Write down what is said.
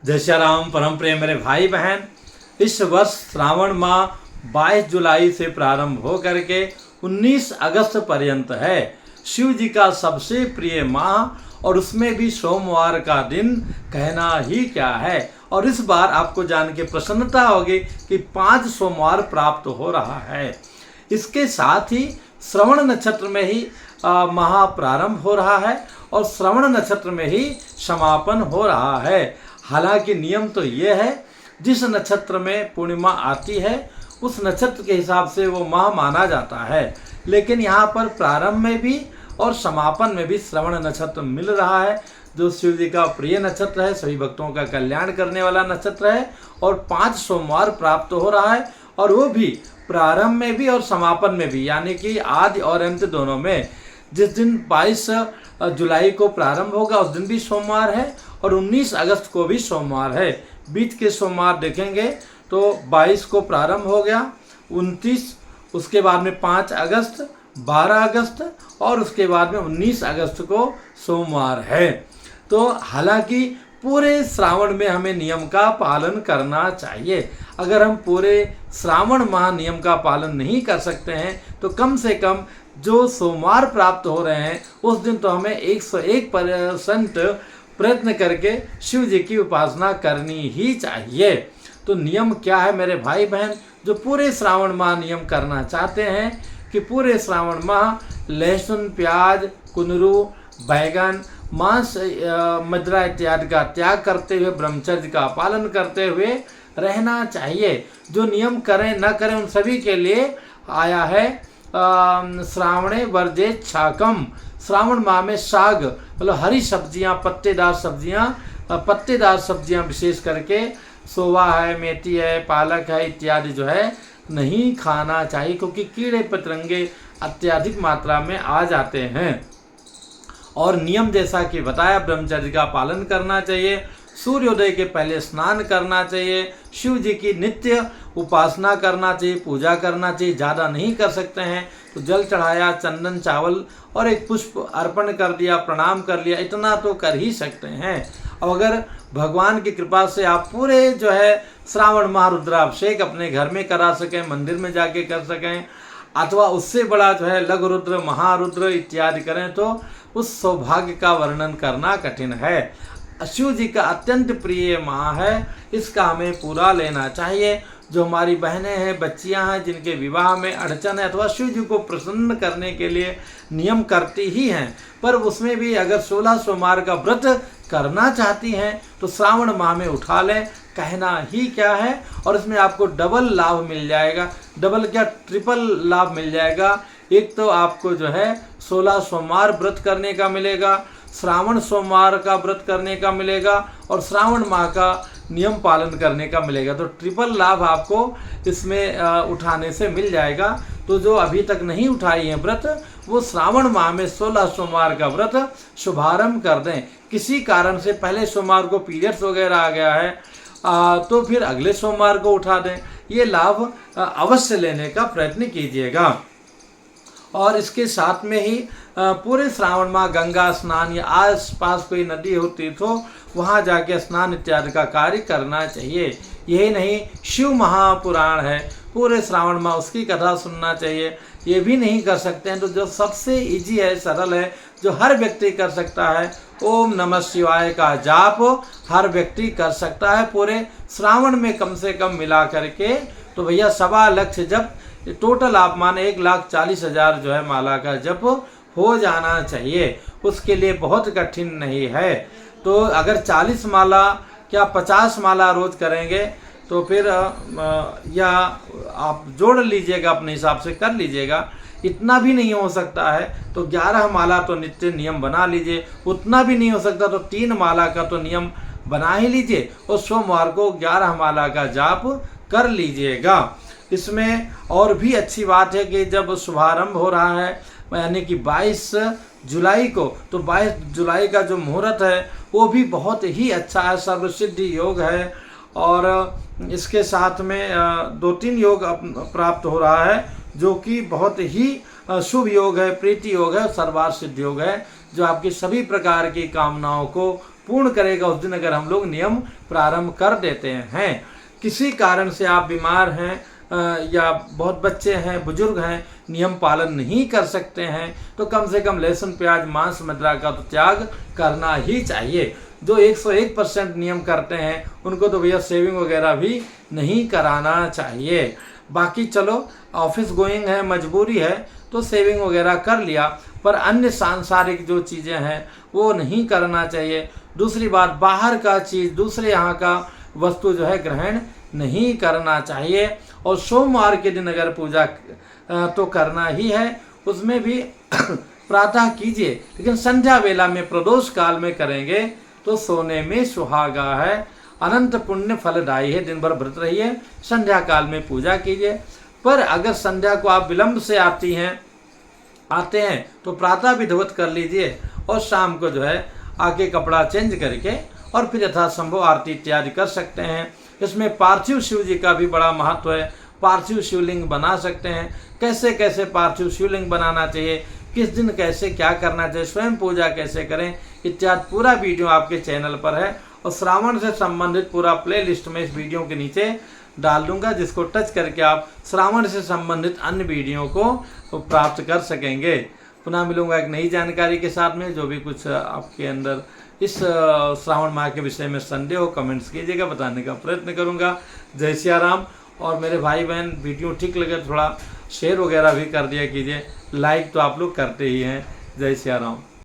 जय श्री राम। परम प्रिय मेरे भाई बहन, इस वर्ष श्रावण माह 22 जुलाई से प्रारंभ हो करके 19 अगस्त पर्यंत है। शिव जी का सबसे प्रिय माह और उसमें भी सोमवार का दिन कहना ही क्या है। और इस बार आपको जान के प्रसन्नता होगी कि 5 सोमवार प्राप्त हो रहा है। इसके साथ ही श्रवण नक्षत्र में ही माह प्रारंभ हो रहा है और श्रवण नक्षत्र में ही समापन हो रहा है। हालांकि नियम तो ये है, जिस नक्षत्र में पूर्णिमा आती है उस नक्षत्र के हिसाब से वो माह माना जाता है। लेकिन यहाँ पर प्रारंभ में भी और समापन में भी श्रवण नक्षत्र मिल रहा है, जो शिव जी का प्रिय नक्षत्र है, सभी भक्तों का कल्याण करने वाला नक्षत्र है। और 5 सोमवार प्राप्त हो रहा है, और वो भी प्रारंभ में भी और समापन में भी, यानी कि आदि और अंत दोनों में। जिस दिन 22 जुलाई को प्रारंभ होगा उस दिन भी सोमवार है और 19 अगस्त को भी सोमवार है। बीच के सोमवार देखेंगे तो 22 को प्रारंभ हो गया, 29, उसके बाद में 5 अगस्त, 12 अगस्त और उसके बाद में 19 अगस्त को सोमवार है। तो हालांकि पूरे श्रावण में हमें नियम का पालन करना चाहिए। अगर हम पूरे श्रावण माह नियम का पालन नहीं कर सकते हैं तो कम से कम जो सोमवार प्राप्त हो रहे हैं उस दिन तो हमें 101% प्रयत्न करके शिव जी की उपासना करनी ही चाहिए। तो नियम क्या है मेरे भाई बहन, जो पूरे श्रावण माह नियम करना चाहते हैं कि पूरे श्रावण माह लहसुन, प्याज, कुंदरू, बैगन, मांस, मदिरा इत्यादि का त्याग करते हुए ब्रह्मचर्य का पालन करते हुए रहना चाहिए। जो नियम करें न करें उन सभी के लिए आया है श्रावणे वर्जे छाकम। श्रावण माह में साग मतलब हरी सब्जियां, पत्तेदार सब्जियां विशेष करके सोवा है, मेथी है, पालक है इत्यादि जो है नहीं खाना चाहिए, क्योंकि कीड़े पतंगे अत्यधिक मात्रा में आ जाते हैं। और नियम जैसा कि बताया, ब्रह्मचर्य का पालन करना चाहिए, सूर्योदय के पहले स्नान करना चाहिए, शिव जी की नित्य उपासना करना चाहिए, पूजा करना चाहिए। ज़्यादा नहीं कर सकते हैं तो जल चढ़ाया, चंदन चावल और एक पुष्प अर्पण कर दिया, प्रणाम कर लिया, इतना तो कर ही सकते हैं। अब अगर भगवान की कृपा से आप पूरे जो है श्रावण माह रुद्राभिषेक अपने घर में करा सकें, मंदिर में जाके कर सकें, अथवा उससे बड़ा जो है लघु रुद्र, महारुद्र इत्यादि करें तो उस सौभाग्य का वर्णन करना कठिन है। शिव जी का अत्यंत प्रिय माह है, इसका हमें पूरा लेना चाहिए। जो हमारी बहनें हैं, बच्चियां हैं, जिनके विवाह में अड़चन है अथवा शिव जी को प्रसन्न करने के लिए नियम करती ही हैं, पर उसमें भी अगर 16 सोमवार का व्रत करना चाहती हैं तो श्रावण माह में उठा लें, कहना ही क्या है। और इसमें आपको डबल लाभ मिल जाएगा, डबल क्या ट्रिपल लाभ मिल जाएगा। एक तो आपको जो है 16 सोमवार व्रत करने का मिलेगा, श्रावण सोमवार का व्रत करने का मिलेगा और श्रावण माह का नियम पालन करने का मिलेगा। तो ट्रिपल लाभ आपको इसमें उठाने से मिल जाएगा। तो जो अभी तक नहीं उठाई है व्रत, वो श्रावण माह में 16 सोमवार का व्रत शुभारंभ कर दें। किसी कारण से पहले सोमवार को पीरियड्स वगैरह आ गया है तो फिर अगले सोमवार को उठा दें। ये लाभ अवश्य लेने का प्रयत्न कीजिएगा। और इसके साथ में ही पूरे श्रावण माह गंगा स्नान या आस पास कोई नदी होती तो वहाँ जाके स्नान इत्यादि का कार्य करना चाहिए। यही नहीं, शिव महापुराण है, पूरे श्रावण माह उसकी कथा सुनना चाहिए। ये भी नहीं कर सकते हैं तो जो सबसे इजी है, सरल है, जो हर व्यक्ति कर सकता है, ओम नमः शिवाय का जाप हर व्यक्ति कर सकता है पूरे श्रावण में कम से कम मिला करके। तो भैया 1.25 लाख जप टोटल आप माने 1,40,000 जो है माला का जप हो जाना चाहिए। उसके लिए बहुत कठिन नहीं है। तो अगर 40 माला क्या 50 माला रोज करेंगे तो फिर या आप जोड़ लीजिएगा, अपने हिसाब से कर लीजिएगा। इतना भी नहीं हो सकता है तो 11 माला तो नित्य नियम बना लीजिए। उतना भी नहीं हो सकता तो 3 माला का तो नियम बना ही लीजिए और सोमवार को 11 माला का जाप कर लीजिएगा। इसमें और भी अच्छी बात है कि जब शुभारंभ हो रहा है यानी कि 22 जुलाई को, तो 22 जुलाई का जो मुहूर्त है वो भी बहुत ही अच्छा है, सर्वसिद्धि योग है। और इसके साथ में 2-3 योग प्राप्त हो रहा है जो कि बहुत ही शुभ योग है, प्रीति योग है, सर्वार्थ सिद्ध योग है, जो आपकी सभी प्रकार की कामनाओं को पूर्ण करेगा उस दिन अगर हम लोग नियम प्रारंभ कर देते हैं। किसी कारण से आप बीमार हैं या बहुत बच्चे हैं, बुजुर्ग हैं, नियम पालन नहीं कर सकते हैं, तो कम से कम लहसुन, प्याज, मांस, मदिरा का तो त्याग करना ही चाहिए। जो 101% नियम करते हैं उनको तो भैया सेविंग वगैरह भी नहीं कराना चाहिए। बाकी चलो ऑफिस गोइंग है, मजबूरी है तो सेविंग वगैरह कर लिया, पर अन्य सांसारिक जो चीज़ें हैं वो नहीं करना चाहिए। दूसरी बात, बाहर का चीज़, दूसरे यहाँ का वस्तु जो है ग्रहण नहीं करना चाहिए। और सोमवार के दिन अगर पूजा तो करना ही है, उसमें भी प्रातः कीजिए, लेकिन संध्या वेला में प्रदोष काल में करेंगे तो सोने में सुहागा है, अनंत पुण्य फलदायी है। दिन भर व्रत रहिए, संध्या काल में पूजा कीजिए। पर अगर संध्या को आप विलंब से आते हैं तो प्रातः विधिवत कर लीजिए और शाम को जो है आके कपड़ा चेंज करके और फिर यथासंभव आरती इत्यादि कर सकते हैं। इसमें पार्थिव शिव जी का भी बड़ा महत्व है। पार्थिव शिवलिंग बना सकते हैं। कैसे कैसे पार्थिव शिवलिंग बनाना चाहिए, किस दिन कैसे क्या करना चाहिए, स्वयं पूजा कैसे करें इत्यादि पूरा वीडियो आपके चैनल पर है। और श्रावण से संबंधित पूरा प्लेलिस्ट में इस वीडियो के नीचे डाल दूंगा, जिसको टच करके आप श्रावण से संबंधित अन्य वीडियो को प्राप्त कर सकेंगे। पुनः मिलूंगा एक नई जानकारी के साथ में। जो भी कुछ आपके अंदर इस श्रावण माह के विषय में संदेह हो कमेंट्स कीजिएगा, बताने का प्रयत्न करूंगा। जय सिया राम। और मेरे भाई बहन वीडियो ठीक लगे थोड़ा शेयर वगैरह भी कर दिया कीजिए, लाइक तो आप लोग करते ही हैं। जय सिया राम।